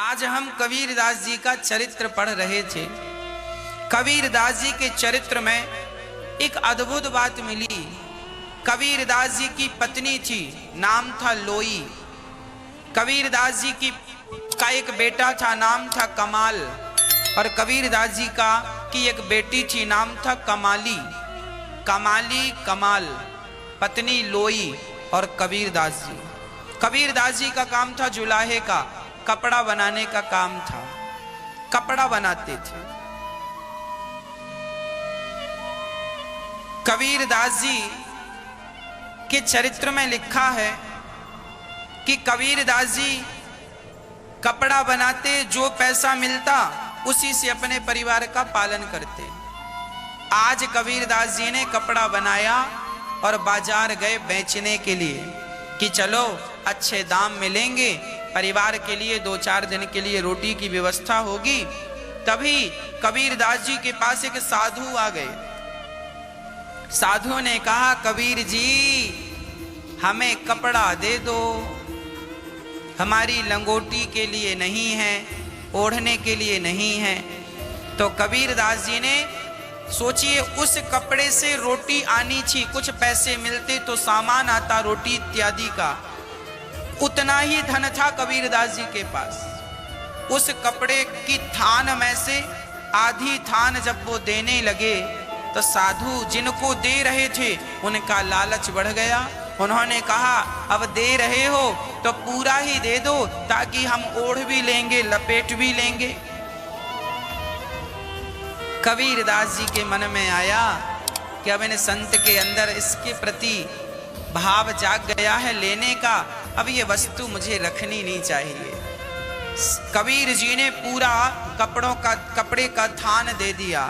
आज हम कबीरदास जी का चरित्र पढ़ रहे थे। कबीरदास जी के चरित्र में एक अद्भुत बात मिली। कबीरदास जी की पत्नी थी, नाम था लोई। कबीरदास जी का एक बेटा था, नाम था कमाल। और कबीरदास जी की एक बेटी थी, नाम था कमाली। कमाली कमाल, पत्नी लोई और कबीरदास जी। कबीरदास जी का काम था जुलाहे का, कपड़ा बनाने का काम था। कपड़ा बनाते थे। कबीरदास जी के चरित्र में लिखा है कि कबीरदास जी कपड़ा बनाते, जो पैसा मिलता उसी से अपने परिवार का पालन करते। आज कबीरदास जी ने कपड़ा बनाया और बाजार गए बेचने के लिए कि चलो अच्छे दाम मिलेंगे, परिवार के लिए 2-4 दिन के लिए रोटी की व्यवस्था होगी। तभी कबीरदास जी के पास एक साधु आ गए। साधु ने कहा, कबीर जी हमें कपड़ा दे दो, हमारी लंगोटी के लिए नहीं है, ओढ़ने के लिए नहीं है। तो कबीरदास जी ने सोचिए, उस कपड़े से रोटी आनी थी, कुछ पैसे मिलते तो सामान आता रोटी इत्यादि का। उतना ही धन था कबीरदास जी के पास। उस कपड़े की थान में से आधी थान जब वो देने लगे तो साधु जिनको दे रहे थे उनका लालच बढ़ गया। उन्होंने कहा, अब दे रहे हो तो पूरा ही दे दो, ताकि हम ओढ़ भी लेंगे, लपेट भी लेंगे। कबीरदास जी के मन में आया कि अब इन संत के अंदर इसके प्रति भाव जाग गया है लेने का, अब ये वस्तु मुझे रखनी नहीं चाहिए। कबीर जी ने पूरा कपड़े का थान दे दिया।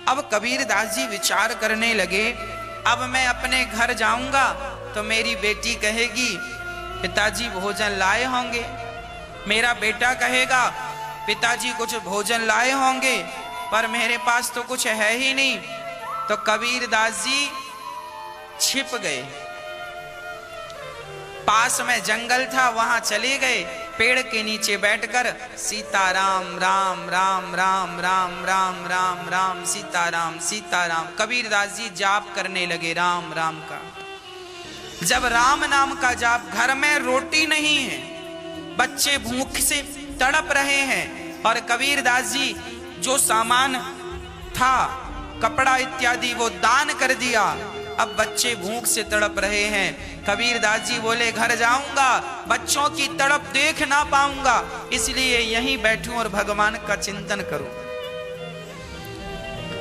अब कबीरदास जी विचार करने लगे, अब मैं अपने घर जाऊंगा तो मेरी बेटी कहेगी पिताजी भोजन लाए होंगे, मेरा बेटा कहेगा पिताजी कुछ भोजन लाए होंगे, पर मेरे पास तो कुछ है ही नहीं। तो कबीरदास जी छिप गए। पास में जंगल था, वहां चले गए। पेड़ के नीचे बैठकर सीताराम राम राम राम राम राम राम राम सीताराम सीताराम, कबीरदास जी जाप करने लगे राम राम का। जब राम नाम का जाप, घर में रोटी नहीं है, बच्चे भूख से तड़प रहे हैं, और कबीरदास जी जो सामान था कपड़ा इत्यादि वो दान कर दिया। अब बच्चे भूख से तड़प रहे हैं। कबीरदास जी बोले, घर जाऊंगा बच्चों की तड़प देख ना पाऊंगा, इसलिए यहीं बैठूं और भगवान का चिंतन करूं।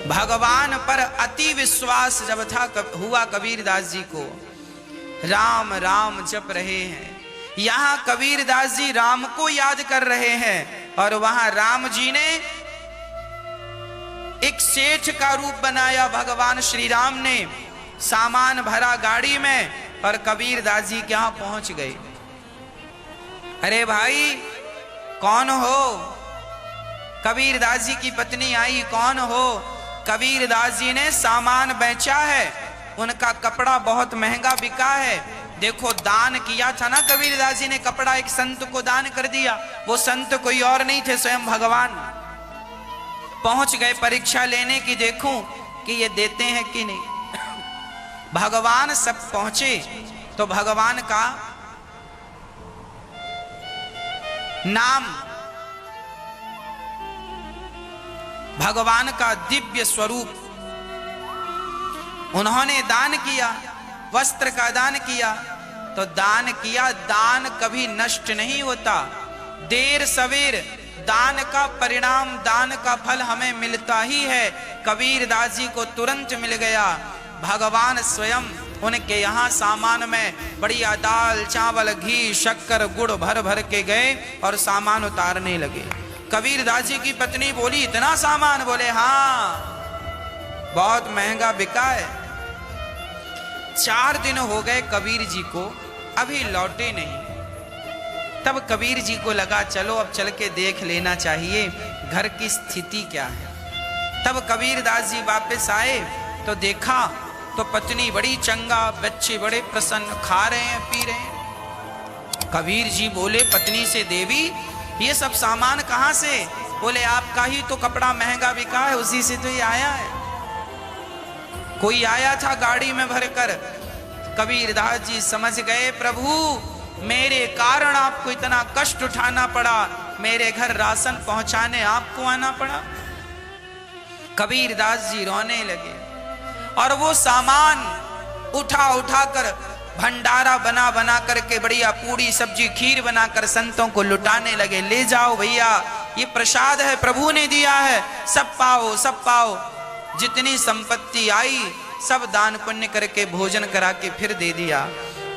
भगवान पर अति विश्वास जब हुआ कबीरदास जी को, राम राम जप रहे हैं। यहां कबीरदास जी राम को याद कर रहे हैं, और वहां राम जी ने एक सेठ का रूप बनाया। भगवान श्री राम ने सामान भरा गाड़ी में और कबीरदास जी के यहां पहुंच गए। अरे भाई कौन हो? कबीरदास जी की पत्नी आई, कौन हो? कबीरदास जी ने सामान बेचा है, उनका कपड़ा बहुत महंगा बिका है। देखो दान किया था ना कबीरदास जी ने, कपड़ा एक संत को दान कर दिया। वो संत कोई और नहीं थे, स्वयं भगवान। पहुंच गए परीक्षा लेने की, देखूं कि ये देते हैं कि नहीं। भगवान सब पहुंचे तो भगवान का नाम, भगवान का दिव्य स्वरूप उन्होंने दान किया। वस्त्र का दान किया तो दान किया, दान कभी नष्ट नहीं होता। देर सवेर दान का परिणाम, दान का फल हमें मिलता ही है। कबीरदास जी को तुरंत मिल गया। भगवान स्वयं उनके यहाँ सामान में बढ़िया दाल चावल घी शक्कर गुड़ भर भर के गए और सामान उतारने लगे। कबीरदास जी की पत्नी बोली, इतना सामान? बोले हाँ, बहुत महंगा बिका है। 4 दिन हो गए कबीर जी को, अभी लौटे नहीं। तब कबीर जी को लगा, चलो अब चल के देख लेना चाहिए घर की स्थिति क्या है। तब कबीरदास जी वापस आए तो देखा तो पत्नी बड़ी चंगा, बच्चे बड़े प्रसन्न, खा रहे हैं पी रहे हैं। कबीर जी बोले पत्नी से, देवी ये सब सामान कहां से? बोले आपका ही तो कपड़ा महंगा बिका है, उसी से तो ये आया है। कोई आया था गाड़ी में भरकर। कबीरदास जी समझ गए, प्रभु मेरे कारण आपको इतना कष्ट उठाना पड़ा, मेरे घर राशन पहुंचाने आपको आना पड़ा। कबीरदास जी रोने लगे और वो सामान उठा उठा कर भंडारा बना बना करके बढ़िया पूड़ी सब्जी खीर बनाकर संतों को लुटाने लगे। ले जाओ भैया, ये प्रसाद है, प्रभु ने दिया है, सब पाओ सब पाओ। जितनी संपत्ति आई सब दान पुण्य करके भोजन करा के फिर दे दिया।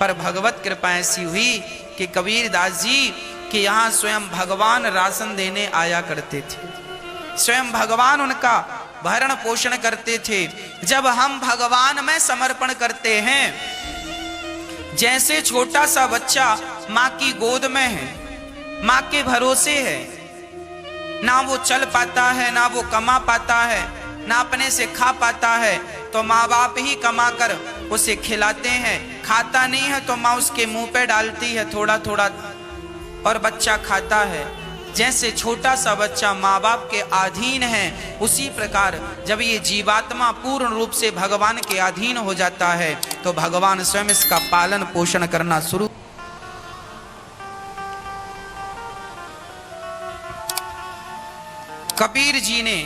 पर भगवत कृपा ऐसी हुई कि कबीरदास जी कि यहाँ स्वयं भगवान राशन देने आया करते थे, स्वयं भगवान उनका भरण पोषण करते थे। जब हम भगवान में समर्पण करते हैं, जैसे छोटा सा बच्चा माँ की गोद में है, माँ के भरोसे है, ना वो चल पाता है, ना वो कमा पाता है, ना अपने से खा पाता है, तो माँ बाप ही कमा कर उसे खिलाते हैं। खाता नहीं है तो माँ उसके मुंह पे डालती है थोड़ा थोड़ा और बच्चा खाता है। जैसे छोटा सा बच्चा माँ बाप के अधीन है, उसी प्रकार जब ये जीवात्मा पूर्ण रूप से भगवान के अधीन हो जाता है तो भगवान स्वयं इसका पालन पोषण करना शुरू। कबीर जी ने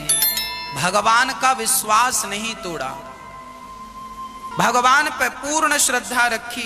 भगवान का विश्वास नहीं तोड़ा, भगवान पर पूर्ण श्रद्धा रखी।